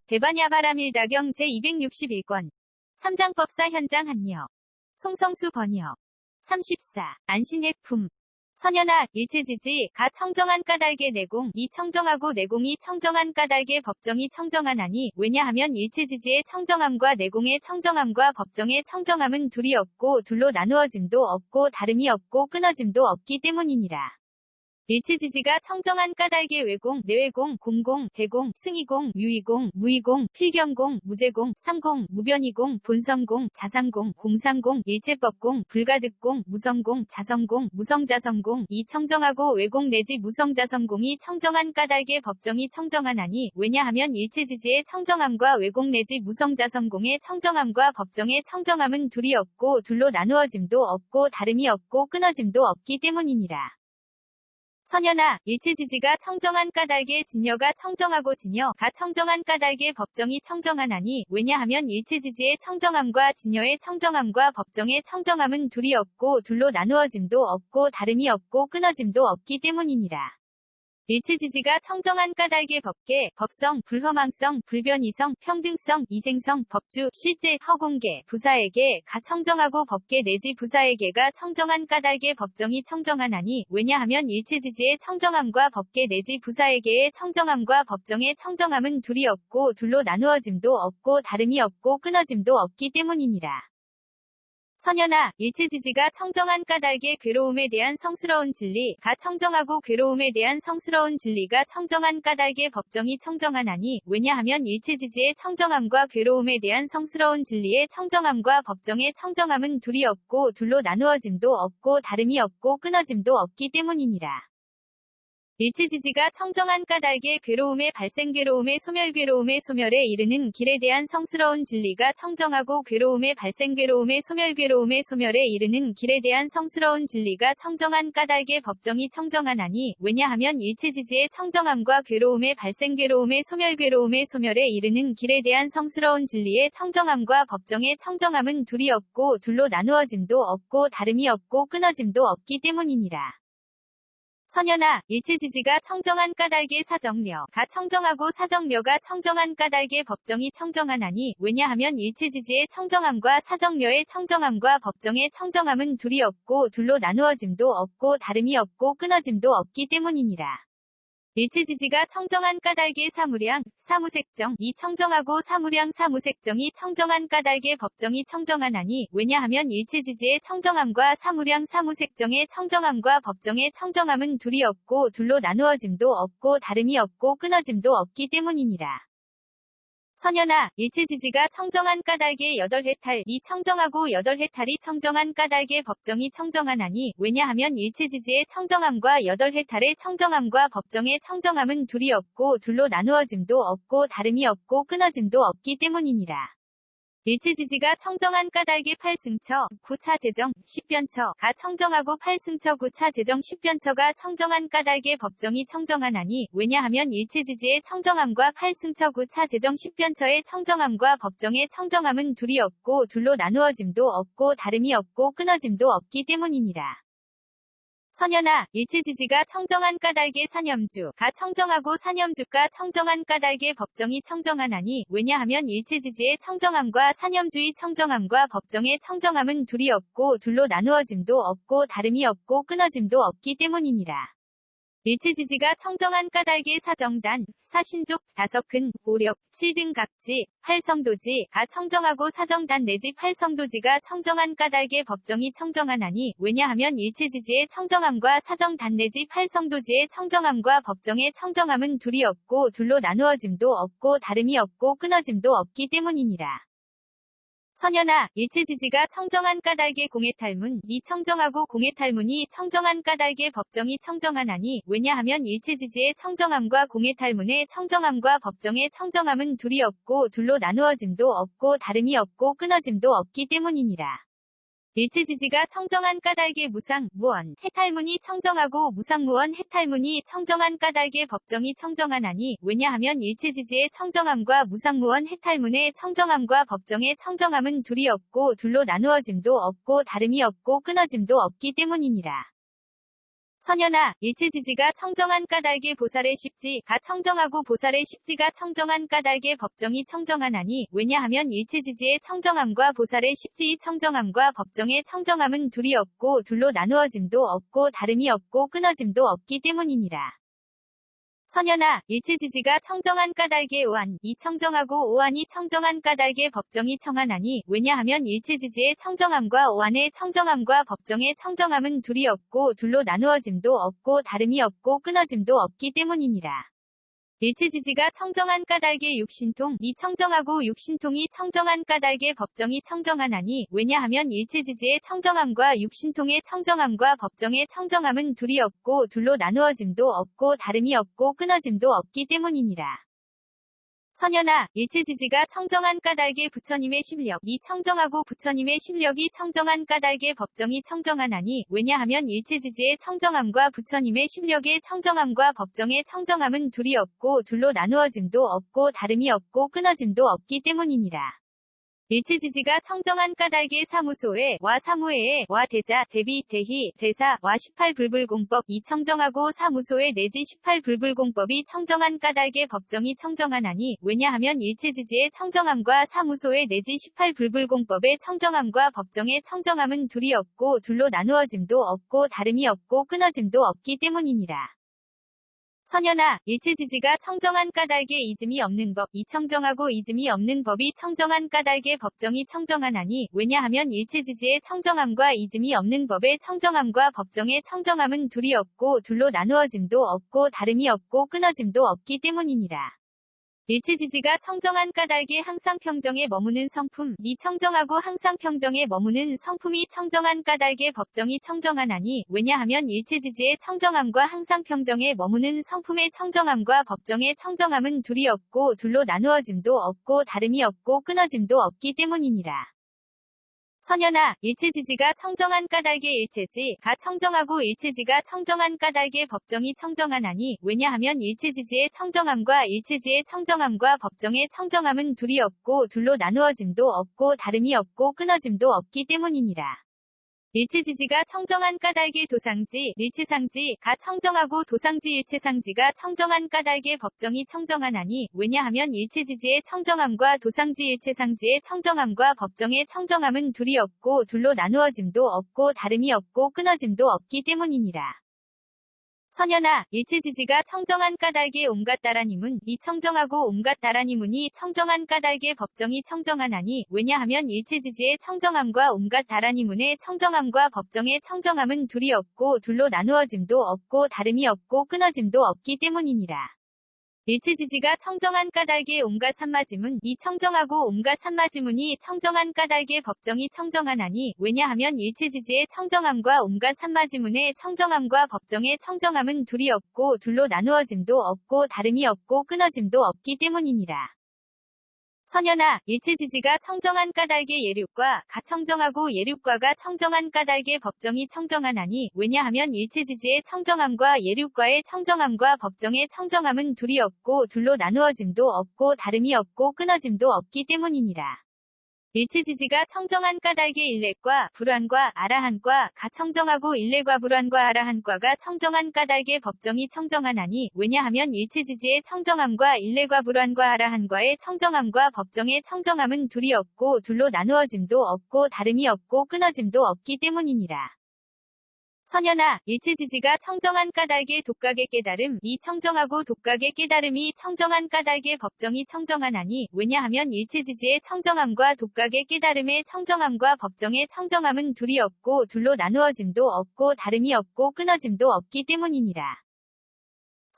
대반야바라밀다경 제261권 3장법사 현장 한여 송성수 번역 34. 안신해품 선연아 일체지지 가 청정한 까닭의 내공 이 청정하고 내공이 청정한 까닭의 법정이 청정하나니 왜냐하면 일체지지의 청정함과 내공의 청정함과 법정의 청정함은 둘이 없고 둘로 나누어짐도 없고 다름이 없고 끊어짐도 없기 때문이니라. 일체지지가 청정한 까닭의 외공, 내외공, 공공, 대공, 승이공, 유의공, 무의공, 필경공, 무제공, 상공, 무변이공, 본성공, 자상공, 공상공, 일체법공, 불가득공, 무성공, 자성공, 무성자성공 이 청정하고 외공 내지 무성자성공이 청정한 까닭의 법정이 청정하나니 왜냐하면 일체지지의 청정함과 외공 내지 무성자성공의 청정함과 법정의 청정함은 둘이 없고 둘로 나누어짐도 없고 다름이 없고 끊어짐도 없기 때문이니라. 선연아, 일체지지가 청정한 까닭의 진여가 청정하고 진여가 청정한 까닭의 법정이 청정하나니 왜냐하면 일체지지의 청정함과 진여의 청정함과 법정의 청정함은 둘이 없고 둘로 나누어짐도 없고 다름이 없고 끊어짐도 없기 때문이니라. 일체지지가 청정한 까닭의 법계, 법성, 불허망성, 불변이성, 평등성, 이생성, 법주, 실제, 허공계, 부사에게 가 청정하고 법계 내지 부사에게가 청정한 까닭의 법정이 청정하나니 왜냐하면 일체지지의 청정함과 법계 내지 부사에게의 청정함과 법정의 청정함은 둘이 없고 둘로 나누어짐도 없고 다름이 없고 끊어짐도 없기 때문이니라. 선연아, 일체지지가 청정한 까닭의 괴로움에 대한 성스러운 진리, 가 청정하고 괴로움에 대한 성스러운 진리가 청정한 까닭의 법정이 청정하나니 왜냐하면 일체지지의 청정함과 괴로움에 대한 성스러운 진리의 청정함과 법정의 청정함은 둘이 없고 둘로 나누어짐도 없고 다름이 없고 끊어짐도 없기 때문이니라. 일체지지가 청정한 까닭의 괴로움의 발생 괴로움의 소멸 괴로움의 소멸에 이르는 길에 대한 성스러운 진리가 청정하고 괴로움의 발생 괴로움의 소멸 괴로움의 소멸에 이르는 길에 대한 성스러운 진리가 청정한 까닭의 법정이 청정하나니 왜냐하면 일체지지의 청정함과 괴로움의 발생 괴로움의 소멸에 이르는 길에 대한 성스러운 진리의 청정함과 법정의 청정함은 둘이 없고 둘로 나누어짐도 없고 다름이 없고 끊어짐도 없기 때문이니라. 선연아, 일체지지가 청정한 까닭의 사정려, 가 청정하고 사정려가 청정한 까닭의 법정이 청정하나니 왜냐하면 일체지지의 청정함과 사정려의 청정함과 법정의 청정함은 둘이 없고 둘로 나누어짐도 없고 다름이 없고 끊어짐도 없기 때문이니라. 일체지지가 청정한 까닭의 사무량, 사무색정, 이 청정하고 사무량 사무색정이 청정한 까닭의 법정이 청정하나니 왜냐하면 일체지지의 청정함과 사무량 사무색정의 청정함과 법정의 청정함은 둘이 없고 둘로 나누어짐도 없고 다름이 없고 끊어짐도 없기 때문이니라. 선연아, 일체지지가 청정한 까닭의 여덟해탈, 이 청정하고 여덟해탈이 청정한 까닭의 법정이 청정하나니 왜냐하면 일체지지의 청정함과 여덟해탈의 청정함과 법정의 청정함은 둘이 없고 둘로 나누어짐도 없고 다름이 없고 끊어짐도 없기 때문이니라. 일체지지가 청정한 까닭의 팔승처, 구차 제정, 십변처, 가 청정하고 팔승처 구차 제정 십변처가 청정한 까닭의 법정이 청정하나니 왜냐하면 일체지지의 청정함과 팔승처 구차 제정 십변처의 청정함과 법정의 청정함은 둘이 없고 둘로 나누어짐도 없고 다름이 없고 끊어짐도 없기 때문이니라. 선연아, 일체지지가 청정한 까닭의 사념주, 가 청정하고 사념주가 청정한 까닭의 법정이 청정하나니 왜냐하면 일체지지의 청정함과 사념주의 청정함과 법정의 청정함은 둘이 없고 둘로 나누어짐도 없고 다름이 없고 끊어짐도 없기 때문이니라. 일체지지가 청정한 까닭의 사정단, 사신족, 다섯근, 오력, 칠등각지, 팔성도지, 가 청정하고 사정단 내지 팔성도지가 청정한 까닭의 법정이 청정하나니 왜냐하면 일체지지의 청정함과 사정단 내지 팔성도지의 청정함과 법정의 청정함은 둘이 없고 둘로 나누어짐도 없고 다름이 없고 끊어짐도 없기 때문이니라. 선연아, 일체지지가 청정한 까닭의 공해탈문, 이 청정하고 공해탈문이 청정한 까닭의 법정이 청정하나니 왜냐하면 일체지지의 청정함과 공해탈문의 청정함과 법정의 청정함은 둘이 없고 둘로 나누어짐도 없고 다름이 없고 끊어짐도 없기 때문이니라. 일체지지가 청정한 까닭의 무상, 무원, 해탈문이 청정하고 무상무원 해탈문이 청정한 까닭의 법정이 청정하나니 왜냐하면 일체지지의 청정함과 무상무원 해탈문의 청정함과 법정의 청정함은 둘이 없고 둘로 나누어짐도 없고 다름이 없고 끊어짐도 없기 때문이니라. 선연아, 일체지지가 청정한 까닭에 보살의 십지가 청정하고 보살의 십지가 청정한 까닭에 법정이 청정하나니 왜냐하면 일체지지의 청정함과 보살의 십지의 청정함과 법정의 청정함은 둘이 없고 둘로 나누어짐도 없고 다름이 없고 끊어짐도 없기 때문이니라. 선연아, 일체지지가 청정한 까닭에 오한이 청정하고 오한이 청정한 까닭에 법정이 청하나니 왜냐하면 일체지지의 청정함과 오한의 청정함과 법정의 청정함은 둘이 없고 둘로 나누어짐도 없고 다름이 없고 끊어짐도 없기 때문이니라. 일체지지가 청정한 까닭에 육신통이 청정하고 육신통이 청정한 까닭에 법정이 청정하나니 왜냐하면 일체지지의 청정함과 육신통의 청정함과 법정의 청정함은 둘이 없고 둘로 나누어짐도 없고 다름이 없고 끊어짐도 없기 때문이니라. 선연아, 일체지지가 청정한 까닭에 부처님의 심력이 청정하고 부처님의 심력이 청정한 까닭에 법정이 청정하나니 왜냐하면 일체지지의 청정함과 부처님의 심력의 청정함과 법정의 청정함은 둘이 없고 둘로 나누어짐도 없고 다름이 없고 끊어짐도 없기 때문이니라. 일체지지가 청정한 까닭에 사무소에 와 사무회에 와 대자 대비 대희 대사 와 18불불공법이 청정하고 사무소에 내지 18불불공법이 청정한 까닭에 법정이 청정하나니 왜냐하면 일체지지의 청정함과 사무소에 내지 18불불공법의 청정함과 법정의 청정함은 둘이 없고 둘로 나누어짐도 없고 다름이 없고 끊어짐도 없기 때문이니라. 선연아, 일체지지가 청정한 까닭에 이즘이 없는 법이 청정하고 이즘이 없는 법이 청정한 까닭에 법정이 청정하나니 왜냐하면 일체지지의 청정함과 이즘이 없는 법의 청정함과 법정의 청정함은 둘이 없고 둘로 나누어짐도 없고 다름이 없고 끊어짐도 없기 때문이니라. 일체지지가 청정한 까닭에 항상 평정에 머무는 성품이 청정하고 항상 평정에 머무는 성품이 청정한 까닭에 법정이 청정하나니 왜냐하면 일체지지의 청정함과 항상 평정에 머무는 성품의 청정함과 법정의 청정함은 둘이 없고 둘로 나누어짐도 없고 다름이 없고 끊어짐도 없기 때문이니라. 선연아, 일체지지가 청정한 까닭에 일체지가 청정하고 일체지가 청정한 까닭에 법정이 청정하나니 왜냐하면 일체지지의 청정함과 일체지의 청정함과 법정의 청정함은 둘이 없고 둘로 나누어짐도 없고 다름이 없고 끊어짐도 없기 때문이니라. 일체지지가 청정한 까닭에 도상지, 일체상지가 청정하고 도상지 일체상지가 청정한 까닭에 법정이 청정하나니 왜냐하면 일체지지의 청정함과 도상지 일체상지의 청정함과 법정의 청정함은 둘이 없고 둘로 나누어짐도 없고 다름이 없고 끊어짐도 없기 때문이니라. 선연아, 일체지지가 청정한 까닭에 온갖 다라니문 이 청정하고 온갖 다라니문이 청정한 까닭에 법정이 청정하나니 왜냐하면 일체지지의 청정함과 온갖 다라니문의 청정함과 법정의 청정함은 둘이 없고 둘로 나누어짐도 없고 다름이 없고 끊어짐도 없기 때문이니라. 일체지지가 청정한 까닭에 온갖 산마지문 이 청정하고 온갖 산마지문이 청정한 까닭에 법정이 청정하나니 왜냐하면 일체지지의 청정함과 온갖 산마지문의 청정함과 법정의 청정함은 둘이 없고 둘로 나누어짐도 없고 다름이 없고 끊어짐도 없기 때문이니라. 선연아, 일체지지가 청정한 까닭에 예륙과 가 청정하고 예륙과가 청정한 까닭에 법정이 청정하나니 왜냐하면 일체지지의 청정함과 예륙과의 청정함과 법정의 청정함은 둘이 없고 둘로 나누어짐도 없고 다름이 없고 끊어짐도 없기 때문이니라. 일체지지가 청정한 까닭에 일례과 불환과 아라한과 가 청정하고 일례과 불환과 아라한과가 청정한 까닭에 법정이 청정하나니 왜냐하면 일체지지의 청정함과 일례과 불환과 아라한과의 청정함과 법정의 청정함은 둘이 없고 둘로 나누어짐도 없고 다름이 없고 끊어짐도 없기 때문이니라. 선연아, 일체지지가 청정한 까닭에 독각의 깨달음 이 청정하고 독각의 깨달음이 청정한 까닭에 법정이 청정하나니 왜냐하면 일체지지의 청정함과 독각의 깨달음의 청정함과 법정의 청정함은 둘이 없고 둘로 나누어짐도 없고 다름이 없고 끊어짐도 없기 때문이니라.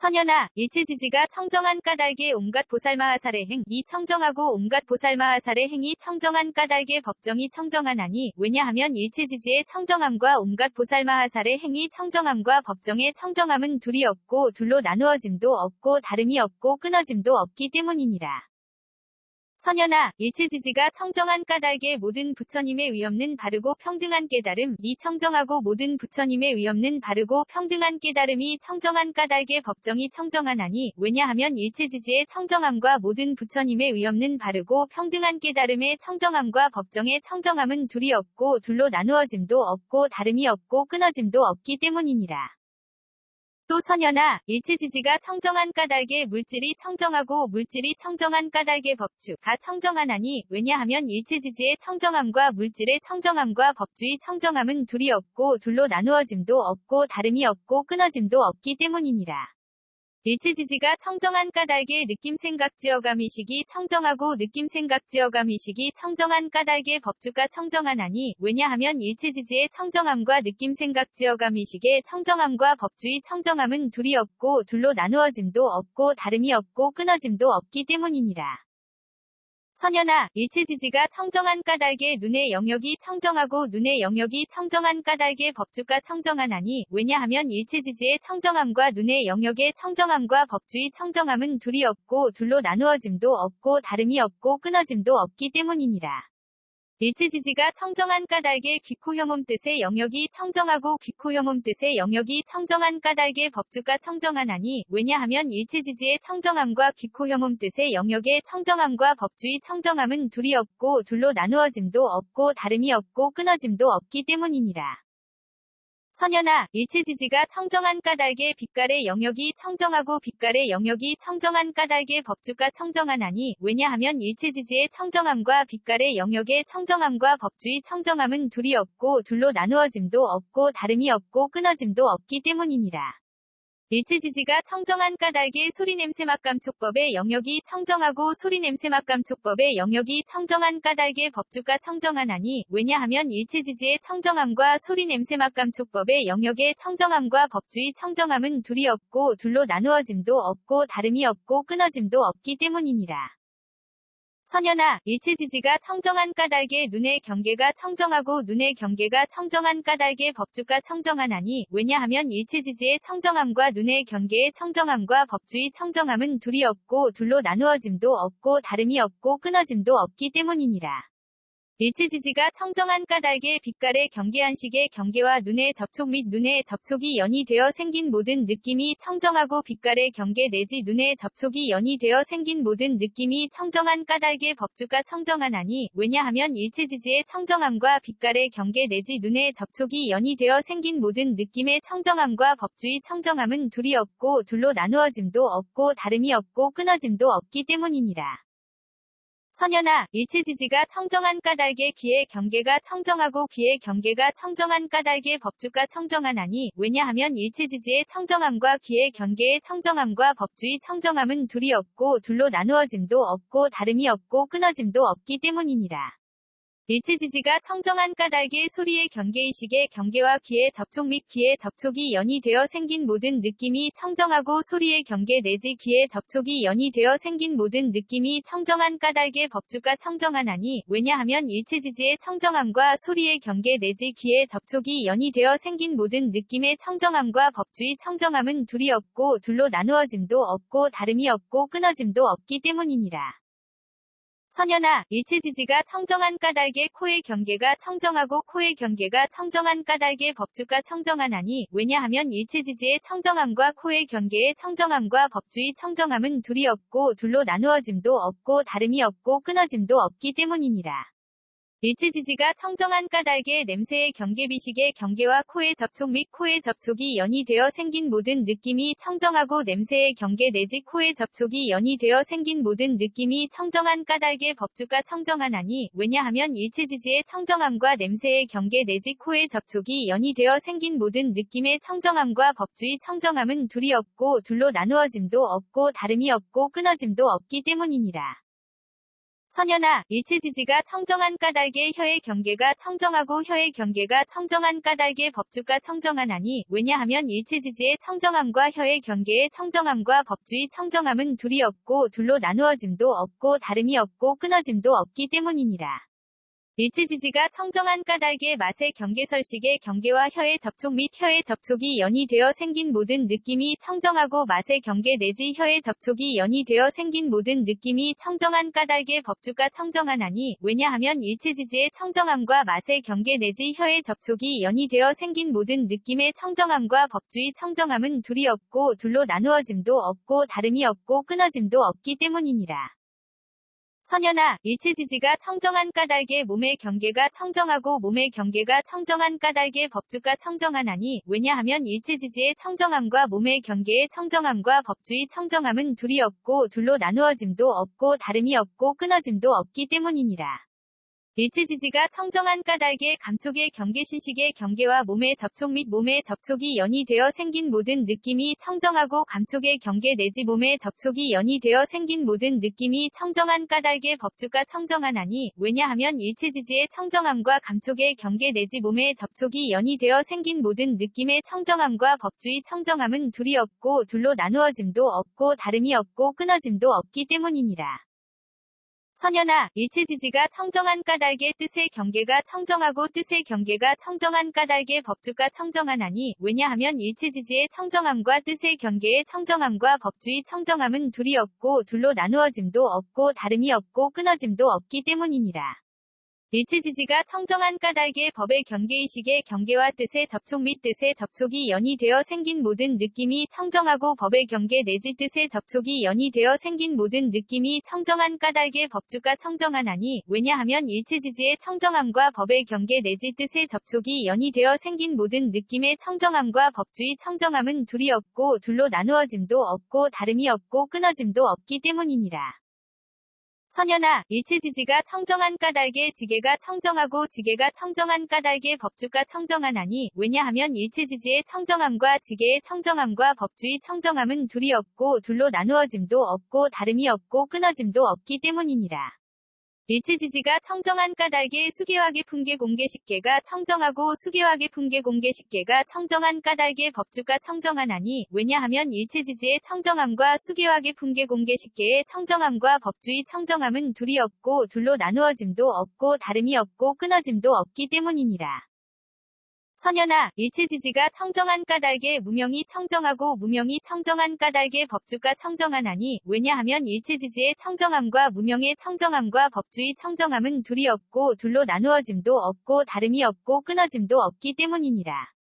선연아, 일체지지가 청정한 까닭에 온갖 보살마하살의 행 이 청정하고 온갖 보살마하살의 행이 청정한 까닭에 법정이 청정하나니 왜냐하면 일체지지의 청정함과 온갖 보살마하살의 행이 청정함과 법정의 청정함은 둘이 없고 둘로 나누어짐도 없고 다름이 없고 끊어짐도 없기 때문이니라. 선연아, 일체지지가 청정한 까닭에 모든 부처님의 위없는 바르고 평등한 깨달음 이 청정하고 모든 부처님의 위없는 바르고 평등한 깨달음이 청정한 까닭에 법정이 청정하나니 왜냐하면 일체지지의 청정함과 모든 부처님의 위없는 바르고 평등한 깨달음의 청정함과 법정의 청정함은 둘이 없고 둘로 나누어짐도 없고 다름이 없고 끊어짐도 없기 때문이니라. 또 선연아, 일체지지가 청정한 까닭에 물질이 청정하고 물질이 청정한 까닭에 법주가 청정하나니 왜냐하면 일체지지의 청정함과 물질의 청정함과 법주의 청정함은 둘이 없고 둘로 나누어짐도 없고 다름이 없고 끊어짐도 없기 때문이니라. 일체지지가 청정한 까닭에 느낌생각지어감의식이 청정하고 느낌생각지어감의식이 청정한 까닭에 법주가 청정하나니 왜냐하면 일체지지의 청정함과 느낌생각지어감의식의 청정함과 법주의 청정함은 둘이 없고 둘로 나누어짐도 없고 다름이 없고 끊어짐도 없기 때문이니라. 선연아, 일체지지가 청정한 까닭에 눈의 영역이 청정하고 눈의 영역이 청정한 까닭에 법주가 청정하나니 왜냐하면 일체지지의 청정함과 눈의 영역의 청정함과 법주의 청정함은 둘이 없고 둘로 나누어짐도 없고 다름이 없고 끊어짐도 없기 때문이니라. 일체지지가 청정한 까닭에 귀코혐음 뜻의 영역이 청정하고 귀코혐음 뜻의 영역이 청정한 까닭에 법주가 청정하나니 왜냐하면 일체지지의 청정함과 귀코혐음 뜻의 영역의 청정함과 법주의 청정함은 둘이 없고 둘로 나누어짐도 없고 다름이 없고 끊어짐도 없기 때문이니라. 선연아, 일체지지가 청정한 까닭에 빛깔의 영역이 청정하고 빛깔의 영역이 청정한 까닭에 법주가 청정하나니 왜냐하면 일체지지의 청정함과 빛깔의 영역의 청정함과 법주의 청정함은 둘이 없고 둘로 나누어짐도 없고 다름이 없고 끊어짐도 없기 때문이니라. 일체지지가 청정한 까닭에 소리냄새맛감촉법의 영역이 청정하고 소리냄새맛감촉법의 영역이 청정한 까닭에 법주가 청정하나니 왜냐하면 일체지지의 청정함과 소리냄새맛감촉법의 영역의 청정함과 법주의 청정함은 둘이 없고 둘로 나누어짐도 없고 다름이 없고 끊어짐도 없기 때문이니라. 선연아, 일체지지가 청정한 까닭에 눈의 경계가 청정하고 눈의 경계가 청정한 까닭에 법주가 청정하나니 왜냐하면 일체지지의 청정함과 눈의 경계의 청정함과 법주의 청정함은 둘이 없고 둘로 나누어짐도 없고 다름이 없고 끊어짐도 없기 때문이니라. 일체지지가 청정한 까닭에 빛깔의 경계한식의 경계와 눈의 접촉 및 눈의 접촉이 연이 되어 생긴 모든 느낌이 청정하고 빛깔의 경계 내지 눈의 접촉이 연이 되어 생긴 모든 느낌이 청정한 까닭에 법주가 청정하나니 왜냐하면 일체지지의 청정함과 빛깔의 경계 내지 눈의 접촉이 연이 되어 생긴 모든 느낌의 청정함과 법주의 청정함은 둘이 없고 둘로 나누어짐도 없고 다름이 없고 끊어짐도 없기 때문이니라. 선연아, 일체지지가 청정한 까닭에 귀의 경계가 청정하고 귀의 경계가 청정한 까닭에 법주가 청정하나니 왜냐하면 일체지지의 청정함과 귀의 경계의 청정함과 법주의 청정함은 둘이 없고 둘로 나누어짐도 없고 다름이 없고 끊어짐도 없기 때문이니라. 일체지지가 청정한 까닭에 소리의 경계의식의 경계와 귀의 접촉 및 귀의 접촉이 연이 되어 생긴 모든 느낌이 청정하고 소리의 경계 내지 귀의 접촉이 연이 되어 생긴 모든 느낌이 청정한 까닭에 법주가 청정하나니 왜냐하면 일체지지의 청정함과 소리의 경계 내지 귀의 접촉이 연이 되어 생긴 모든 느낌의 청정함과 법주의 청정함은 둘이 없고 둘로 나누어짐도 없고 다름이 없고 끊어짐도 없기 때문이니라. 선연아, 일체지지가 청정한 까닭에 코의 경계가 청정하고 코의 경계가 청정한 까닭에 법주가 청정하나니 왜냐하면 일체지지의 청정함과 코의 경계의 청정함과 법주의 청정함은 둘이 없고 둘로 나누어짐도 없고 다름이 없고 끊어짐도 없기 때문이니라. 일체지지가 청정한 까닭에 냄새의 경계비식의 경계와 코의 접촉 및 코의 접촉이 연이 되어 생긴 모든 느낌이 청정하고 냄새의 경계 내지 코의 접촉이 연이 되어 생긴 모든 느낌이 청정한 까닭에 법주가 청정하나니 왜냐하면 일체지지의 청정함과 냄새의 경계 내지 코의 접촉이 연이 되어 생긴 모든 느낌의 청정함과 법주의 청정함은 둘이 없고 둘로 나누어짐도 없고 다름이 없고 끊어짐도 없기 때문이니라. 선연아, 일체지지가 청정한 까닭에 혀의 경계가 청정하고 혀의 경계가 청정한 까닭에 법주가 청정하나니 왜냐하면 일체지지의 청정함과 혀의 경계의 청정함과 법주의 청정함은 둘이 없고 둘로 나누어짐도 없고 다름이 없고 끊어짐도 없기 때문이니라. 일체지지가 청정한 까닭에 맛의 경계설식의 경계와 혀의 접촉 및 혀의 접촉이 연이 되어 생긴 모든 느낌이 청정하고 맛의 경계 내지 혀의 접촉이 연이 되어 생긴 모든 느낌이 청정한 까닭에 법주가 청정하나니 왜냐하면 일체지지의 청정함과 맛의 경계 내지 혀의 접촉이 연이 되어 생긴 모든 느낌의 청정함과 법주의 청정함은 둘이 없고 둘로 나누어짐도 없고 다름이 없고 끊어짐도 없기 때문이니라. 선현아, 일체지지가 청정한 까닭에 몸의 경계가 청정하고 몸의 경계가 청정한 까닭에 법주가 청정하나니 왜냐하면 일체지지의 청정함과 몸의 경계의 청정함과 법주의 청정함은 둘이 없고 둘로 나누어짐도 없고 다름이 없고 끊어짐도 없기 때문이니라. 일체지지가 청정한 까닭에 감촉의 경계신식의 경계와 몸의 접촉 및 몸의 접촉이 연이 되어 생긴 모든 느낌이 청정하고 감촉의 경계 내지 몸의 접촉이 연이 되어 생긴 모든 느낌이 청정한 까닭에 법주가 청정하나니 왜냐하면 일체지지의 청정함과 감촉의 경계 내지 몸의 접촉이 연이 되어 생긴 모든 느낌의 청정함과 법주의 청정함은 둘이 없고 둘로 나누어짐도 없고 다름이 없고 끊어짐도 없기 때문이니라. 선현아, 일체지지가 청정한 까닭의 뜻의 경계가 청정하고 뜻의 경계가 청정한 까닭의 법주가 청정하나니 왜냐하면 일체지지의 청정함과 뜻의 경계의 청정함과 법주의 청정함은 둘이 없고 둘로 나누어짐도 없고 다름이 없고 끊어짐도 없기 때문이니라. 일체지지가 청정한 까닭의 법의 경계의식의 경계와 뜻의 접촉 및 뜻의 접촉이 연이 되어 생긴 모든 느낌이 청정하고 법의 경계 내지 뜻의 접촉이 연이 되어 생긴 모든 느낌이 청정한 까닭의 법주가 청정하나니 왜냐하면 일체지지의 청정함과 법의 경계 내지 뜻의 접촉이 연이 되어 생긴 모든 느낌의 청정함과 법주의 청정함은 둘이 없고 둘로 나누어짐도 없고 다름이 없고 끊어짐도 없기 때문이니라. 선현아, 일체지지가 청정한 까닭의 지계가 청정하고 지계가 청정한 까닭의 법주가 청정하나니 왜냐하면 일체지지의 청정함과 지계의 청정함과 법주의 청정함은 둘이 없고 둘로 나누어짐도 없고 다름이 없고 끊어짐도 없기 때문이니라. 일체지지가 청정한 까닭의 수계화계 풍계 공계식계가 청정하고 수계화계 풍계 공계식계가 청정한 까닭의 법주가 청정하나니 왜냐하면 일체지지의 청정함과 수계화계 풍계 공계식계의 청정함과 법주의 청정함은 둘이 없고 둘로 나누어짐도 없고 다름이 없고 끊어짐도 없기 때문이니라. 선현아, 일체지지가 청정한 까닭에 무명이 청정하고 무명이 청정한 까닭에 법주가 청정하나니 왜냐하면 일체지지의 청정함과 무명의 청정함과 법주의 청정함은 둘이 없고 둘로 나누어짐도 없고 다름이 없고 끊어짐도 없기 때문이니라.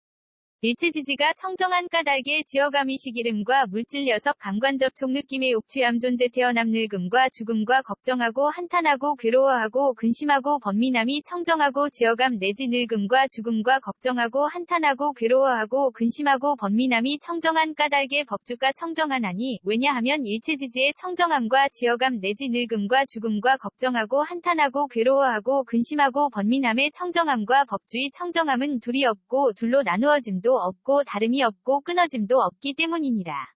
일체지지가 청정한 까닭에 지어감이식 이름과 물질 녀석 감관접촉 느낌의 옥취함 존재 태어남 늙음과 죽음과 걱정하고 한탄하고 괴로워하고 근심하고 번민함이 청정하고 지어감 내지 늙음과 죽음과 걱정하고 한탄하고 괴로워하고 근심하고 번민함이 청정한 까닭에 법주가 청정하나니 왜냐하면 일체지지의 청정함과 지어감 내지 늙음과 죽음과 걱정하고 한탄하고 괴로워하고 근심하고 번민함의 청정함과 법주의 청정함은 둘이 없고 둘로 나누어짐도 없고 다름이 없고 끊어짐도 없기 때문이니라.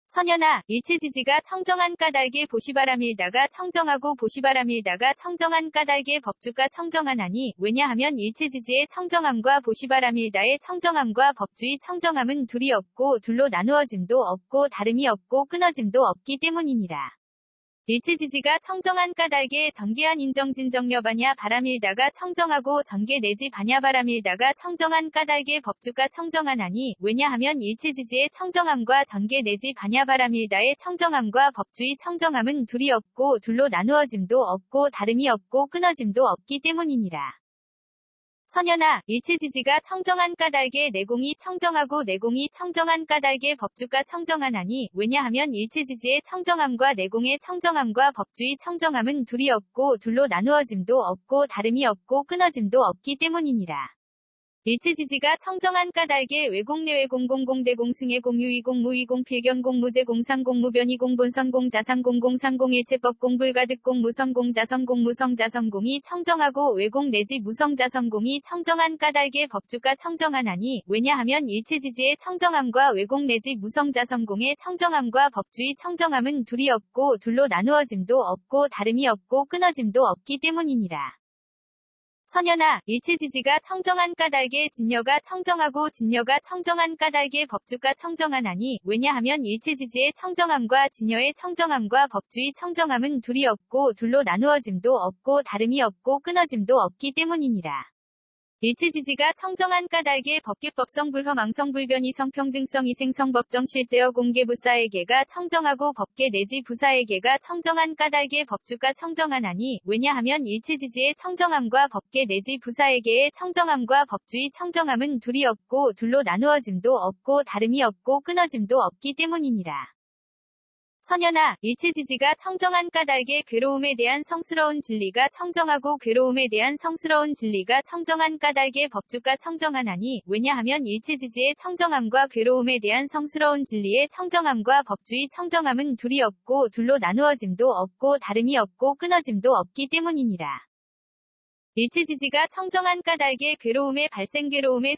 선현아, 일체지지가 청정한 까닭에 보시바람일다가 청정하고 보시바람일다가 청정한 까닭에 법주가 청정하나니 왜냐하면 일체지지의 청정함과 보시바람일다의 청정함과 법주의 청정함은 둘이 없고 둘로 나누어짐도 없고 다름이 없고 끊어짐도 없기 때문이니라. 일체지지가 청정한 까닭에 전개한 인정진정여바냐 바람일다가 청정하고 전개 내지 바냐바람일다가 청정한 까닭에 법주가 청정하나니 왜냐하면 일체지지의 청정함과 전개 내지 바냐바람일다의 청정함과 법주의 청정함은 둘이 없고 둘로 나누어짐도 없고 다름이 없고 끊어짐도 없기 때문이니라. 선현아, 일체지지가 청정한 까닭에 내공이 청정하고 내공이 청정한 까닭에 법주가 청정하나니 왜냐하면 일체지지의 청정함과 내공의 청정함과 법주의 청정함은 둘이 없고 둘로 나누어짐도 없고 다름이 없고 끊어짐도 없기 때문이니라. 일체지지가 청정한 까닭에 외공내외공 공공대 공승의 공유이공 무이공 필견공 무제공 상공 무변이공 본선공 자상공 공상공 일체법공 불가득공 무성공 자성공 무성자성공이 청정하고 외공 내지 무성자성공이 청정한 까닭에 법주가 청정하나니 왜냐하면 일체지지의 청정함과 외공 내지 무성자성공의 청정함과 법주의 청정함은 둘이 없고 둘로 나누어짐도 없고 다름이 없고 끊어짐도 없기 때문이니라. 선현아, 일체지지가 청정한 까닭에 진여가 청정하고 진여가 청정한 까닭에 법주가 청정하나니 왜냐하면 일체지지의 청정함과 진여의 청정함과 법주의 청정함은 둘이 없고 둘로 나누어짐도 없고 다름이 없고 끊어짐도 없기 때문이니라. 일체지지가 청정한 까닭에 법계법성 불허망성 불변이 성평등성 이생성 법정 실제어 공개부사에게가 청정하고 법계 내지 부사에게가 청정한 까닭에 법주가 청정하나니 왜냐하면 일체지지의 청정함과 법계 내지 부사에게의 청정함과 법주의 청정함은 둘이 없고 둘로 나누어짐도 없고 다름이 없고 끊어짐도 없기 때문이니라. 선현아, 일체지지가 청정한 까닭에 괴로움에 대한 성스러운 진리가 청정하고 괴로움에 대한 성스러운 진리가 청정한 까닭에 법주가 청정하나니 왜냐하면 일체지지의 청정함과 괴로움에 대한 성스러운 진리의 청정함과 법주의 청정함은 둘이 없고 둘로 나누어짐도 없고 다름이 없고 끊어짐도 없기 때문이니라. 일체지지가 청정한 까닭에 괴로움의 발생 괴로움의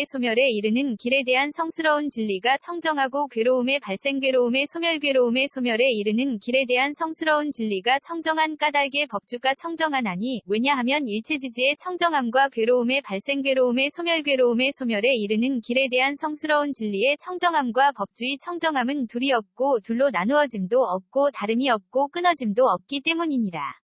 소멸에 이르는 길에 대한 성스러운 진리가 청정하고 괴로움의 발생 괴로움의 소멸에 이르는 길에 대한 성스러운 진리가 청정한 까닭에 법주가 청정하나니 왜냐하면 일체지지의 청정함과 괴로움의 발생 괴로움의 소멸에 이르는 길에 대한 성스러운 진리의 청정함과 법주의 청정함은 둘이 없고 둘로 나누어짐도 없고 다름이 없고 끊어짐도 없기 때문이니라.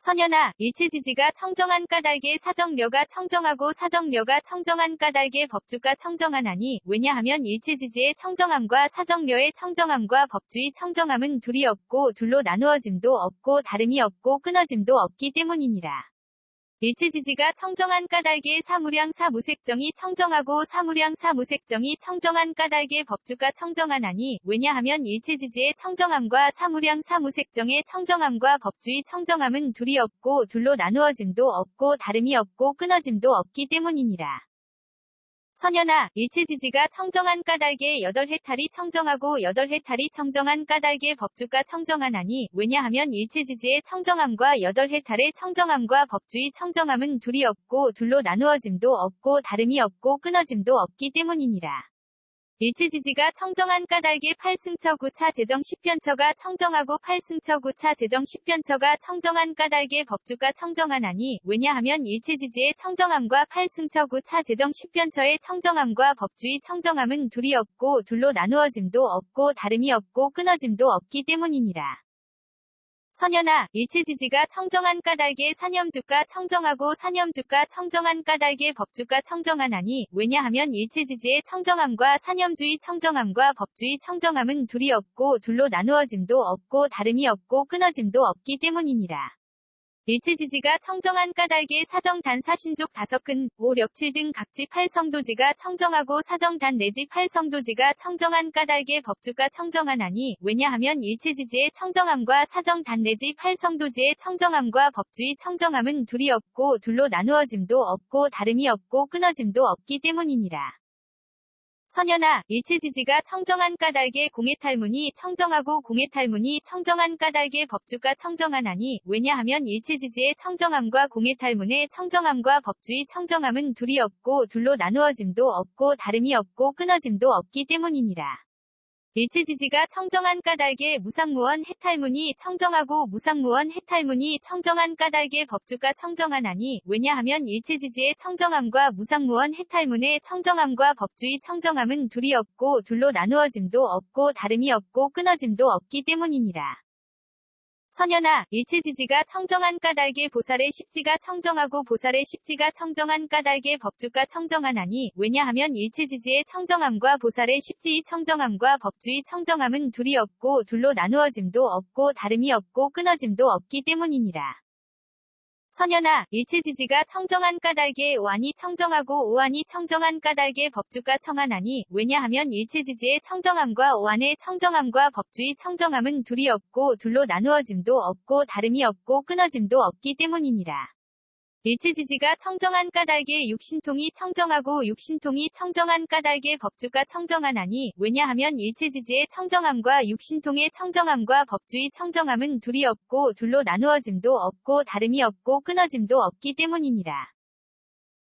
선현아, 일체지지가 청정한 까닭에 사정려가 청정하고 사정려가 청정한 까닭에 법주가 청정하나니 왜냐하면 일체지지의 청정함과 사정려의 청정함과 법주의 청정함은 둘이 없고 둘로 나누어짐도 없고 다름이 없고 끊어짐도 없기 때문이니라. 일체지지가 청정한 까닭에 사무량 사무색정이 청정하고 사무량 사무색정이 청정한 까닭에 법주가 청정하나니 왜냐하면 일체지지의 청정함과 사무량 사무색정의 청정함과 법주의 청정함은 둘이 없고 둘로 나누어짐도 없고 다름이 없고 끊어짐도 없기 때문이니라. 선현아, 일체지지가 청정한 까닭에 여덟해탈이 청정하고 여덟해탈이 청정한 까닭에 법주가 청정하나니 왜냐하면 일체지지의 청정함과 여덟해탈의 청정함과 법주의 청정함은 둘이 없고 둘로 나누어짐도 없고 다름이 없고 끊어짐도 없기 때문이니라. 일체지지가 청정한 까닭에 8승처 9차 제정 10편처가 청정하고 8승처 9차 제정 10편처가 청정한 까닭에 법주가 청정하나니 왜냐하면 일체지지의 청정함과 8승처 9차 제정 10편처의 청정함과 법주의 청정함은 둘이 없고 둘로 나누어짐도 없고 다름이 없고 끊어짐도 없기 때문이니라. 선현아, 일체지지가 청정한 까닭에 사념주가 청정하고 사념주가 청정한 까닭에 법주가 청정하나니 왜냐하면 일체지지의 청정함과 사념주의 청정함과 법주의 청정함은 둘이 없고 둘로 나누어짐도 없고 다름이 없고 끊어짐도 없기 때문이니라. 일체지지가 청정한 까닭에 사정단 사신족 5근, 5, 력, 7 등 각지 8성도지가 청정하고 사정단 내지 8성도지가 청정한 까닭에 법주가 청정하나니 왜냐하면 일체지지의 청정함과 사정단 내지 8성도지의 청정함과 법주의 청정함은 둘이 없고 둘로 나누어짐도 없고 다름이 없고 끊어짐도 없기 때문이니라. 선현아, 일체지지가 청정한 까닭에 공해탈문이 청정하고 공해탈문이 청정한 까닭에 법주가 청정하나니 왜냐하면 일체지지의 청정함과 공해탈문의 청정함과 법주의 청정함은 둘이 없고 둘로 나누어짐도 없고 다름이 없고 끊어짐도 없기 때문이니라. 일체지지가 청정한 까닭에 무상무원 해탈문이 청정하고 무상무원 해탈문이 청정한 까닭에 법주가 청정하나니 왜냐하면 일체지지의 청정함과 무상무원 해탈문의 청정함과 법주의 청정함은 둘이 없고 둘로 나누어짐도 없고 다름이 없고 끊어짐도 없기 때문이니라. 선현아, 일체지지가 청정한 까닭에 보살의 십지가 청정하고 보살의 십지가 청정한 까닭에 법주가 청정하나니 왜냐하면 일체지지의 청정함과 보살의 십지의 청정함과 법주의 청정함은 둘이 없고 둘로 나누어짐도 없고 다름이 없고 끊어짐도 없기 때문이니라. 선현아, 일체지지가 청정한 까닭에 오한이 청정하고 오한이 청정한 까닭에 법주가 청하나니 왜냐하면 일체지지의 청정함과 오한의 청정함과 법주의 청정함은 둘이 없고 둘로 나누어짐도 없고 다름이 없고 끊어짐도 없기 때문이니라. 일체지지가 청정한 까닭에 육신통이 청정하고 육신통이 청정한 까닭에 법주가 청정하나니 왜냐하면 일체지지의 청정함과 육신통의 청정함과 법주의 청정함은 둘이 없고 둘로 나누어짐도 없고 다름이 없고 끊어짐도 없기 때문이니라.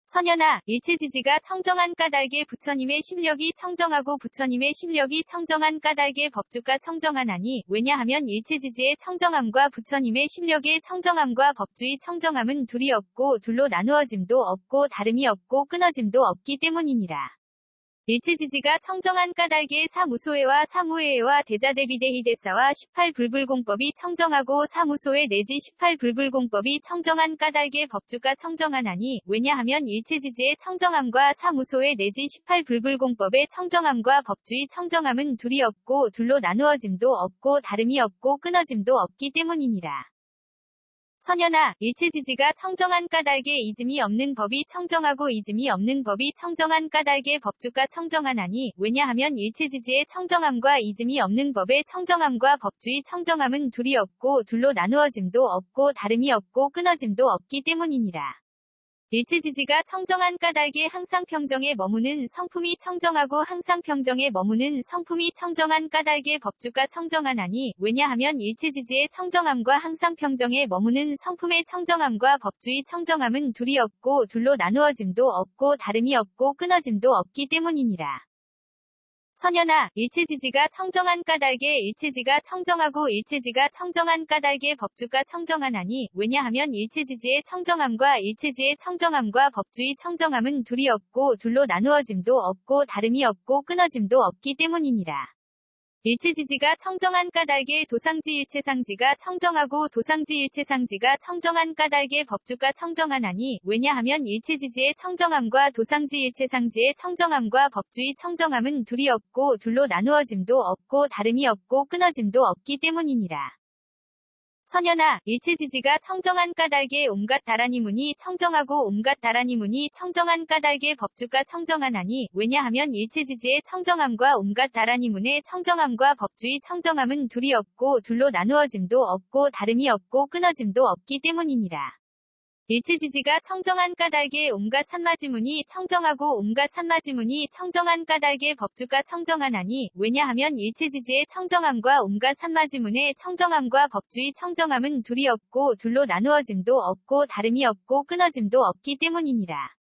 선현아, 일체지지가 청정한 까닭에 부처님의 심력이 청정하고 부처님의 심력이 청정한 까닭에 법주가 청정하나니 왜냐하면 일체지지의 청정함과 부처님의 심력의 청정함과 법주의 청정함은 둘이 없고 둘로 나누어짐도 없고 다름이 없고 끊어짐도 없기 때문이니라. 일체지지가 청정한 까닭에 사무소회와 사무회와 대자대비대희대사와 18불불공법이 청정하고 사무소회 내지 18불불공법이 청정한 까닭에 법주가 청정하나니 왜냐하면 일체지지의 청정함과 사무소회 내지 18불불공법의 청정함과 법주의 청정함은 둘이 없고 둘로 나누어짐도 없고 다름이 없고 끊어짐도 없기 때문이니라. 선현아, 일체지지가 청정한 까닭에 이즘이 없는 법이 청정하고 이즘이 없는 법이 청정한 까닭에 법주가 청정하나니 왜냐하면 일체지지의 청정함과 이즘이 없는 법의 청정함과 법주의 청정함은 둘이 없고 둘로 나누어짐도 없고 다름이 없고 끊어짐도 없기 때문이니라. 일체지지가 청정한 까닭에 항상 평정에 머무는 성품이 청정하고 항상 평정에 머무는 성품이 청정한 까닭에 법주가 청정하나니 왜냐하면 일체지지의 청정함과 항상 평정에 머무는 성품의 청정함과 법주의 청정함은 둘이 없고 둘로 나누어짐도 없고 다름이 없고 끊어짐도 없기 때문이니라. 선현아, 일체지지가 청정한 까닭에 일체지가 청정하고 일체지가 청정한 까닭에 법주가 청정하나니 왜냐하면 일체지지의 청정함과 일체지의 청정함과 법주의 청정함은 둘이 없고 둘로 나누어짐도 없고 다름이 없고 끊어짐도 없기 때문이니라. 일체지지가 청정한 까닭에 도상지 일체상지가 청정하고 도상지 일체상지가 청정한 까닭에 법주가 청정하나니 왜냐하면 일체지지의 청정함과 도상지 일체상지의 청정함과 법주의 청정함은 둘이 없고 둘로 나누어짐도 없고 다름이 없고 끊어짐도 없기 때문이니라. 선현아, 일체지지가 청정한 까닭에 온갖 다라니문이 청정하고 온갖 다라니문이 청정한 까닭에 법주가 청정하나니 왜냐하면 일체지지의 청정함과 온갖 다라니문의 청정함과 법주의 청정함은 둘이 없고 둘로 나누어짐도 없고 다름이 없고 끊어짐도 없기 때문이니라. 일체지지가 청정한 까닭에 온갖 산마지문이 청정하고 온갖 산마지문이 청정한 까닭에 법주가 청정하나니 왜냐하면 일체지지의 청정함과 온갖 산마지문의 청정함과 법주의 청정함은 둘이 없고 둘로 나누어짐도 없고 다름이 없고 끊어짐도 없기 때문이니라.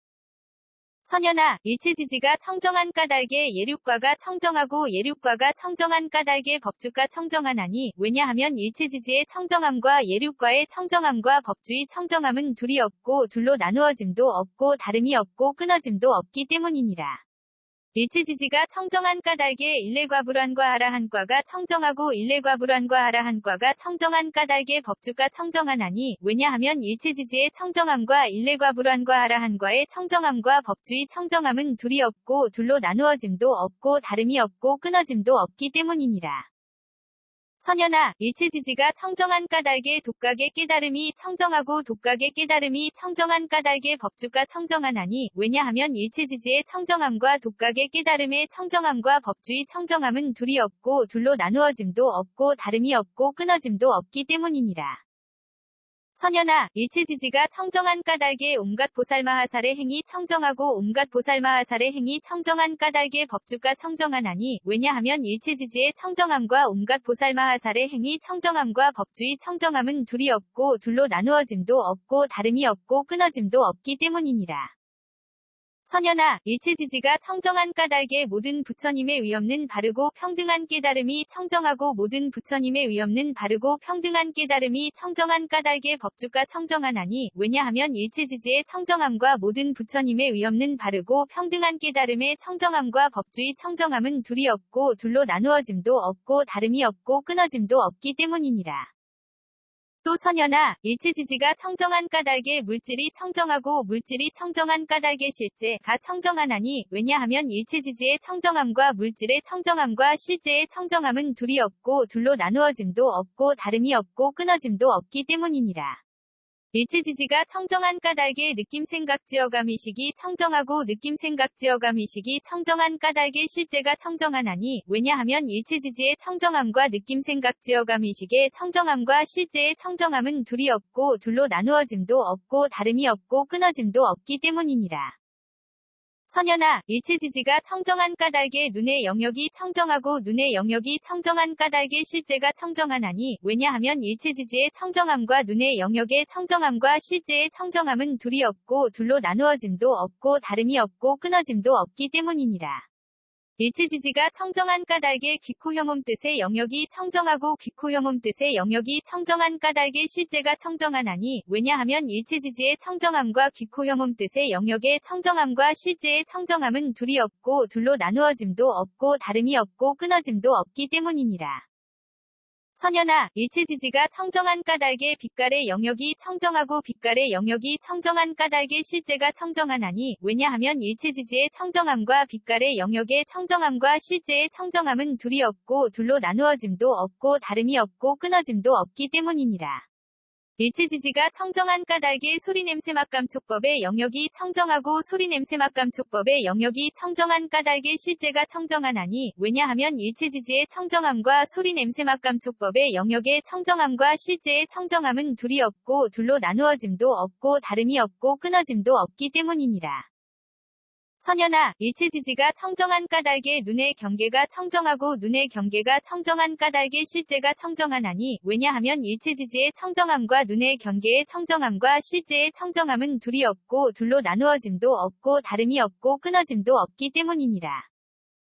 선현아, 일체지지가 청정한 까닭에 예륙과가 청정하고 예륙과가 청정한 까닭에 법주가 청정하나니 왜냐하면 일체지지의 청정함과 예륙과의 청정함과 법주의 청정함은 둘이 없고 둘로 나누어짐도 없고 다름이 없고 끊어짐도 없기 때문이니라. 일체지지가 청정한 까닭에 일례과불환과 하라한과가 청정하고 일례과불환과 하라한과가 청정한 까닭에 법주가 청정하나니 왜냐하면 일체지지의 청정함과 일례과불환과 하라한과의 청정함과 법주의 청정함은 둘이 없고 둘로 나누어짐도 없고 다름이 없고 끊어짐도 없기 때문이니라. 선현아, 일체지지가 청정한 까닭에 독각의 깨달음이 청정하고 독각의 깨달음이 청정한 까닭에 법주가 청정하나니 왜냐하면 일체지지의 청정함과 독각의 깨달음의 청정함과 법주의 청정함은 둘이 없고 둘로 나누어짐도 없고 다름이 없고 끊어짐도 없기 때문이니라. 선현아, 일체지지가 청정한 까닭에 온갖 보살마하살의 행위 청정하고 온갖 보살마하살의 행위 청정한 까닭에 법주가 청정하나니 왜냐하면 일체지지의 청정함과 온갖 보살마하살의 행위 청정함과 법주의 청정함은 둘이 없고 둘로 나누어짐도 없고 다름이 없고 끊어짐도 없기 때문이니라. 선현아, 일체지지가 청정한 까닭에 모든 부처님의 위없는 바르고 평등한 깨달음이 청정하고 모든 부처님의 위없는 바르고 평등한 깨달음이 청정한 까닭에 법주가 청정하나니 왜냐하면 일체지지의 청정함과 모든 부처님의 위없는 바르고 평등한 깨달음의 청정함과 법주의 청정함은 둘이 없고 둘로 나누어짐도 없고 다름이 없고 끊어짐도 없기 때문이니라. 또 선현아, 일체지지가 청정한 까닭에 물질이 청정하고 물질이 청정한 까닭에 실제가 청정하나니 왜냐하면 일체지지의 청정함과 물질의 청정함과 실제의 청정함은 둘이 없고 둘로 나누어짐도 없고 다름이 없고 끊어짐도 없기 때문이니라. 일체지지가 청정한 까닭에 느낌생각지어감의식이 청정하고 느낌생각지어감의식이 청정한 까닭에 실제가 청정하나니 왜냐하면 일체지지의 청정함과 느낌생각지어감의식의 청정함과 실제의 청정함은 둘이 없고 둘로 나누어짐도 없고 다름이 없고 끊어짐도 없기 때문이니라. 선현아, 일체지지가 청정한 까닭에 눈의 영역이 청정하고 눈의 영역이 청정한 까닭에 실제가 청정하나니 왜냐하면 일체지지의 청정함과 눈의 영역의 청정함과 실제의 청정함은 둘이 없고 둘로 나누어짐도 없고 다름이 없고 끊어짐도 없기 때문이니라. 일체지지가 청정한 까닭에 귀코혐음 뜻의 영역이 청정하고 귀코혐음 뜻의 영역이 청정한 까닭에 실제가 청정하나니 왜냐하면 일체지지의 청정함과 귀코혐음 뜻의 영역의 청정함과 실제의 청정함은 둘이 없고 둘로 나누어짐도 없고 다름이 없고 끊어짐도 없기 때문이니라. 선현아, 일체지지가 청정한 까닭에 빛깔의 영역이 청정하고 빛깔의 영역이 청정한 까닭에 실제가 청정하나니 왜냐하면 일체지지의 청정함과 빛깔의 영역의 청정함과 실제의 청정함은 둘이 없고 둘로 나누어짐도 없고 다름이 없고 끊어짐도 없기 때문이니라. 일체지지가 청정한 까닭의 소리냄새맛감촉법의 영역이 청정하고 소리냄새맛감촉법의 영역이 청정한 까닭의 실제가 청정하나니 왜냐하면 일체지지의 청정함과 소리냄새맛감촉법의 영역의 청정함과 실제의 청정함은 둘이 없고 둘로 나누어짐도 없고 다름이 없고 끊어짐도 없기 때문이니라. 선연아, 일체지지가 청정한 까닭의 눈의 경계가 청정하고 눈의 경계가 청정한 까닭의 실제가 청정하나니 왜냐하면 일체지지의 청정함과 눈의 경계의 청정함과 실제의 청정함은 둘이 없고 둘로 나누어짐도 없고 다름이 없고 끊어짐도 없기 때문이니라.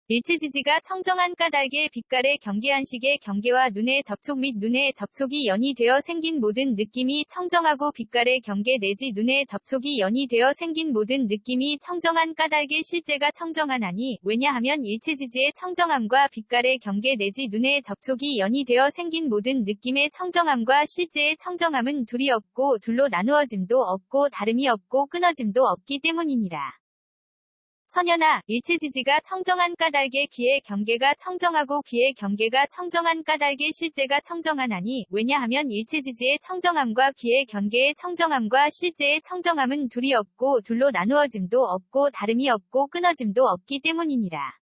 일체지지가 청정한 까닭의 빛깔의 경계한식의 경계와 눈의 접촉 및 눈의 접촉이 연이 되어 생긴 모든 느낌이 청정하고 빛깔의 경계 내지 눈의 접촉이 연이 되어 생긴 모든 느낌이 청정한 까닭의 실제가 청정하나니 왜냐하면 일체지지의 청정함과 빛깔의 경계 내지 눈의 접촉이 연이 되어 생긴 모든 느낌의 청정함과 실제의 청정함은 둘이 없고 둘로 나누어짐도 없고 다름이 없고 끊어짐도 없기 때문이니라. 선연아, 일체지지가 청정한 까닭의 귀의 경계가 청정하고 귀의 경계가 청정한 까닭의 실제가 청정하나니 왜냐하면 일체지지의 청정함과 귀의 경계의 청정함과 실제의 청정함은 둘이 없고 둘로 나누어짐도 없고 다름이 없고 끊어짐도 없기 때문이니라.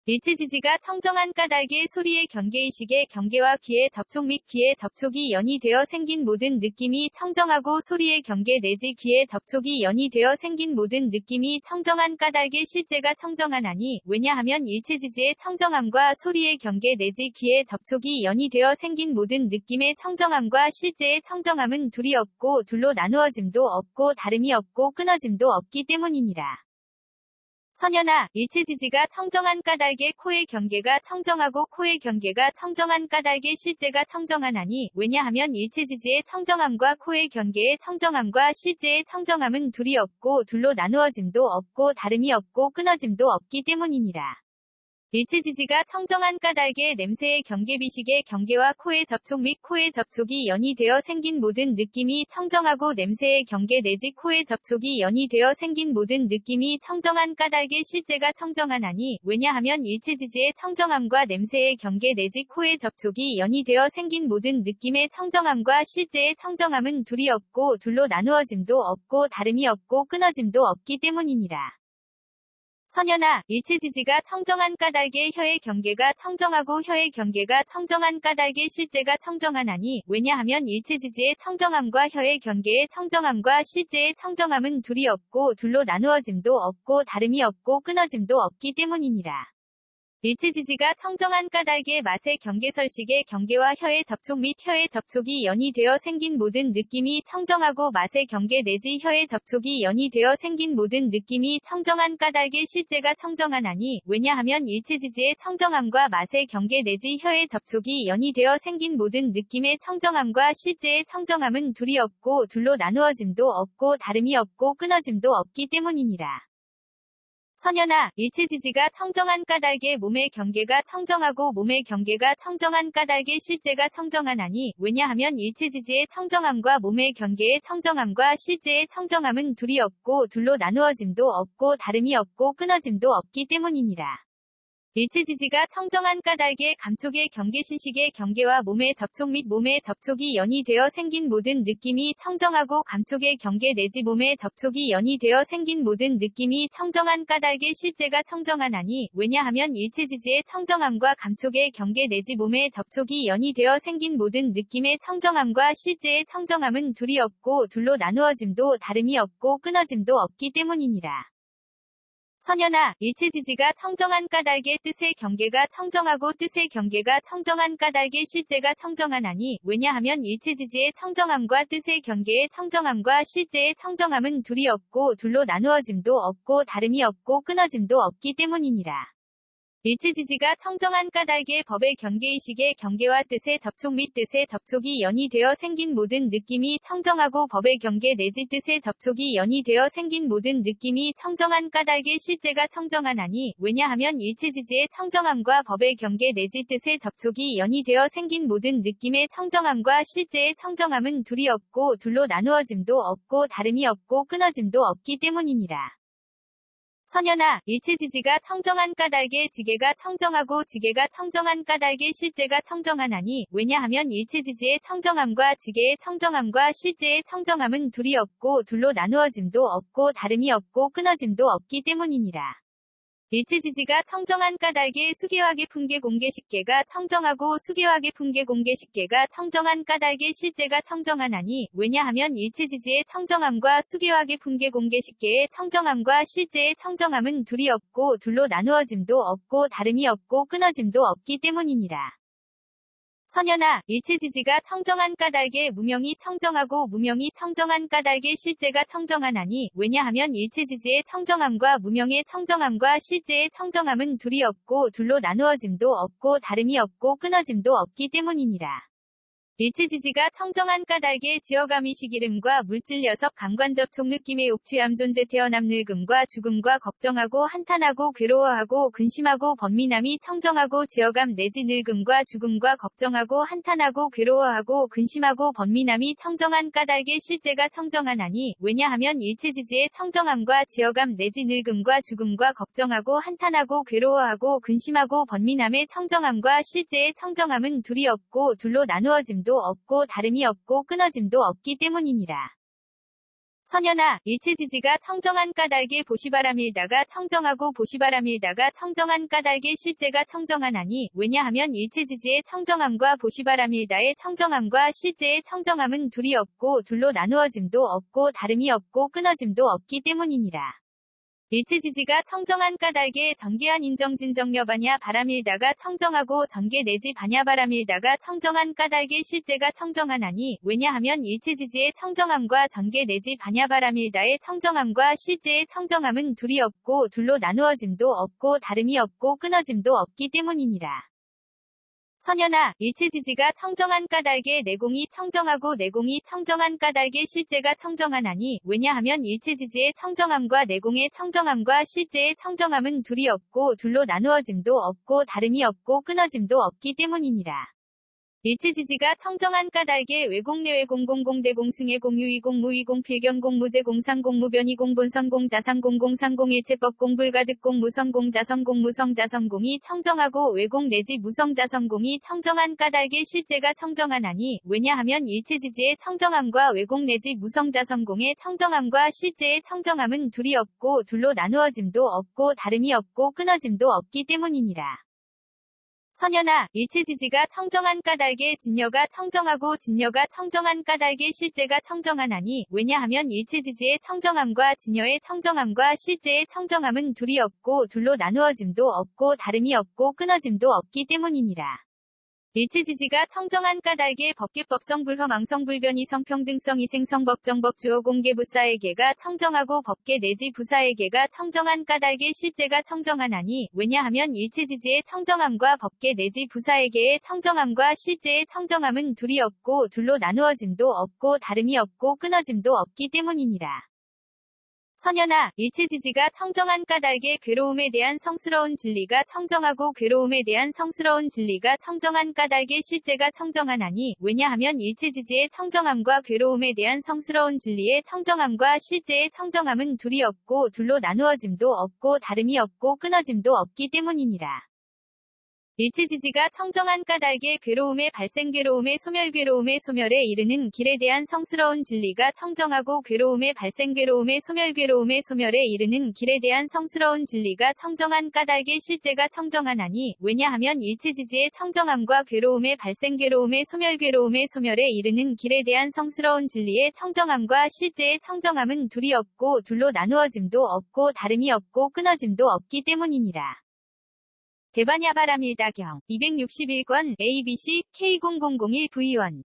일체지지가 청정한 까닭의 소리의 경계의식의 경계와 귀의 접촉 및 귀의 접촉이 연이 되어 생긴 모든 느낌이 청정하고 소리의 경계 내지 귀의 접촉이 연이 되어 생긴 모든 느낌이 청정한 까닭의 실제가 청정하나니 왜냐하면 일체지지의 청정함과 소리의 경계 내지 귀의 접촉이 연이 되어 생긴 모든 느낌의 청정함과 실제의 청정함은 둘이 없고 둘로 나누어짐도 없고 다름이 없고 끊어짐도 없기 때문이니라. 선연아, 일체지지가 청정한 까닭의 코의 경계가 청정하고 코의 경계가 청정한 까닭의 실제가 청정하나니 왜냐하면 일체지지의 청정함과 코의 경계의 청정함과 실제의 청정함은 둘이 없고 둘로 나누어짐도 없고 다름이 없고 끊어짐도 없기 때문이니라. 일체지지가 청정한 까닭의 냄새의 경계비식의 경계와 코의 접촉 및 코의 접촉이 연이 되어 생긴 모든 느낌이 청정하고 냄새의 경계 내지 코의 접촉이 연이 되어 생긴 모든 느낌이 청정한 까닭의 실제가 청정하나니 왜냐하면 일체지지의 청정함과 냄새의 경계 내지 코의 접촉이 연이 되어 생긴 모든 느낌의 청정함과 실제의 청정함은 둘이 없고 둘로 나누어짐도 없고 다름이 없고 끊어짐도 없기 때문이니라. 선연아, 일체지지가 청정한 까닭의 혀의 경계가 청정하고 혀의 경계가 청정한 까닭의 실제가 청정하나니 왜냐하면 일체지지의 청정함과 혀의 경계의 청정함과 실제의 청정함은 둘이 없고 둘로 나누어짐도 없고 다름이 없고 끊어짐도 없기 때문이니라. 일체지지가 청정한 까닭의 맛의 경계설식의 경계와 혀의 접촉 및 혀의 접촉이 연이 되어 생긴 모든 느낌이 청정하고 맛의 경계 내지 혀의 접촉이 연이 되어 생긴 모든 느낌이 청정한 까닭의 실제가 청정하나니 왜냐하면 일체지지의 청정함과 맛의 경계 내지 혀의 접촉이 연이 되어 생긴 모든 느낌의 청정함과 실제의 청정함은 둘이 없고 둘로 나누어짐도 없고 다름이 없고 끊어짐도 없기 때문이니라. 선연아, 일체지지가 청정한 까닭의 몸의 경계가 청정하고 몸의 경계가 청정한 까닭의 실제가 청정하나니 왜냐하면 일체지지의 청정함과 몸의 경계의 청정함과 실제의 청정함은 둘이 없고 둘로 나누어짐도 없고 다름이 없고 끊어짐도 없기 때문이니라. 일체지지가 청정한 까닭의 감촉의 경계신식의 경계와 몸의 접촉 및 몸의 접촉이 연이 되어 생긴 모든 느낌이 청정하고 감촉의 경계 내지 몸의 접촉이 연이 되어 생긴 모든 느낌이 청정한 까닭의 실제가 청정하나니 왜냐하면 일체지지의 청정함과 감촉의 경계 내지 몸의 접촉이 연이 되어 생긴 모든 느낌의 청정함과 실제의 청정함은 둘이 없고 둘로 나누어짐도 다름이 없고 끊어짐도 없기 때문이니라. 선연아, 일체지지가 청정한 까닭의 뜻의 경계가 청정하고 뜻의 경계가 청정한 까닭의 실제가 청정하나니 왜냐하면 일체지지의 청정함과 뜻의 경계의 청정함과 실제의 청정함은 둘이 없고 둘로 나누어짐도 없고 다름이 없고 끊어짐도 없기 때문이니라. 일체지지가 청정한 까닭의 법의 경계의식의 경계와 뜻의 접촉 및 뜻의 접촉이 연이 되어 생긴 모든 느낌이 청정하고 법의 경계 내지 뜻의 접촉이 연이 되어 생긴 모든 느낌이 청정한 까닭의 실제가 청정하나니 왜냐하면 일체지지의 청정함과 법의 경계 내지 뜻의 접촉이 연이 되어 생긴 모든 느낌의 청정함과 실제의 청정함은 둘이 없고 둘로 나누어짐도 없고 다름이 없고 끊어짐도 없기 때문이니라. 선연아, 일체지지가 청정한 까닭에 지게가 청정하고 지게가 청정한 까닭에 실제가 청정하나니, 왜냐하면 일체지지의 청정함과 지게의 청정함과 실제의 청정함은 둘이 없고 둘로 나누어짐도 없고 다름이 없고 끊어짐도 없기 때문이니라. 일체지지가 청정한 까닭에 수계화계 풍계 공계식계가 청정하고 수계화계 풍계 공계식계가 청정한 까닭에 실제가 청정하나니, 왜냐하면 일체지지의 청정함과 수계화계 풍계 공계식계의 청정함과 실제의 청정함은 둘이 없고 둘로 나누어짐도 없고 다름이 없고 끊어짐도 없기 때문이니라. 선연아, 일체지지가 청정한 까닭에 무명이 청정하고 무명이 청정한 까닭에 실제가 청정하나니, 왜냐하면 일체지지의 청정함과 무명의 청정함과 실제의 청정함은 둘이 없고 둘로 나누어짐도 없고 다름이 없고 끊어짐도 없기 때문이니라. 일체지지가 청정한 까닭에 지어감이시기름과 물질 녀석 감관접촉 느낌의 옥취함 존재 태어남 늙음과 죽음과 걱정하고 한탄하고 괴로워하고 근심하고 번민함이 청정하고 지어감 내지 늙음과 죽음과 걱정하고 한탄하고 괴로워하고 근심하고 번민함이 청정한 까닭에 실제가 청정하나니, 왜냐하면 일체지지의 청정함과 지어감 내지 늙음과 죽음과 걱정하고 한탄하고 괴로워하고 근심하고 번민함의 청정함과 실제의 청정함은 둘이 없고 둘로 나누어짐도 없고 다름이 없고 끊어짐도 없기 때문이니라. 선연아, 일체지지가 청정한 까닭에 보시바람일다가 청정하고 보시바람일다가 청정한 까닭에 실제가 청정하나니, 왜냐하면 일체지지의 청정함과 보시바람일다의 청정함과 실제의 청정함은 둘이 없고 둘로 나누어짐도 없고 다름이 없고 끊어짐도 없기 때문이니라. 일체지지가 청정한 까닭에 전개한 인정진정여바냐 바람일다가 청정하고 전개 내지 바냐바람일다가 청정한 까닭에 실제가 청정하나니, 왜냐하면 일체지지의 청정함과 전개 내지 바냐바람일다의 청정함과 실제의 청정함은 둘이 없고 둘로 나누어짐도 없고 다름이 없고 끊어짐도 없기 때문이니라. 선연아, 일체지지가 청정한 까닭에 내공이 청정하고 내공이 청정한 까닭에 실제가 청정하나니, 왜냐하면 일체지지의 청정함과 내공의 청정함과 실제의 청정함은 둘이 없고 둘로 나누어짐도 없고 다름이 없고 끊어짐도 없기 때문이니라. 일체지지가 청정한 까닭에 외공내외공 공공대공 승해공 유이공 무이공 필견공 무제공 상공 무변이공 본선공 자상공 공상공 일체법공 불가득공 무성공 자성공 무성자성공이 청정하고 외공 내지 무성자성공이 청정한 까닭에 실제가 청정하나니, 왜냐하면 일체지지의 청정함과 외공 내지 무성자성공의 청정함과 실제의 청정함은 둘이 없고 둘로 나누어짐도 없고 다름이 없고 끊어짐도 없기 때문이니라. 선연아, 일체지지가 청정한 까닭에 진여가 청정하고 진여가 청정한 까닭에 실제가 청정하나니, 왜냐하면 일체지지의 청정함과 진여의 청정함과 실제의 청정함은 둘이 없고 둘로 나누어짐도 없고 다름이 없고 끊어짐도 없기 때문이니라. 일체지지가 청정한 까닭에 법계법성 불허망성 불변이 성평등성 이생성 법정법 주어 공개 부사에게가 청정하고 법계 내지 부사에게가 청정한 까닭에 실제가 청정하나니, 왜냐하면 일체지지의 청정함과 법계 내지 부사에게의 청정함과 실제의 청정함은 둘이 없고 둘로 나누어짐도 없고 다름이 없고 끊어짐도 없기 때문이니라. 선연아, 일체지지가 청정한 까닭에 괴로움에 대한 성스러운 진리가 청정하고 괴로움에 대한 성스러운 진리가 청정한 까닭에 실제가 청정하나니, 왜냐하면 일체지지의 청정함과 괴로움에 대한 성스러운 진리의 청정함과 실제의 청정함은 둘이 없고 둘로 나누어짐도 없고 다름이 없고 끊어짐도 없기 때문이니라. 일체지지가 청정한 까닭에 괴로움의 발생 괴로움의 소멸 괴로움의 소멸에 이르는 길에 대한 성스러운 진리가 청정하고 괴로움의 발생 괴로움의 소멸 괴로움의 소멸에 이르는 길에 대한 성스러운 진리가 청정한 까닭에 실제가 청정하나니, 왜냐하면 일체지지의 청정함과 괴로움의 발생 괴로움의 소멸에 이르는 길에 대한 성스러운 진리의 청정함과 실제의 청정함은 둘이 없고 둘로 나누어짐도 없고 다름이 없고 끊어짐도 없기 때문이니라. 대바냐바람일다경 261권 ABC K0001V1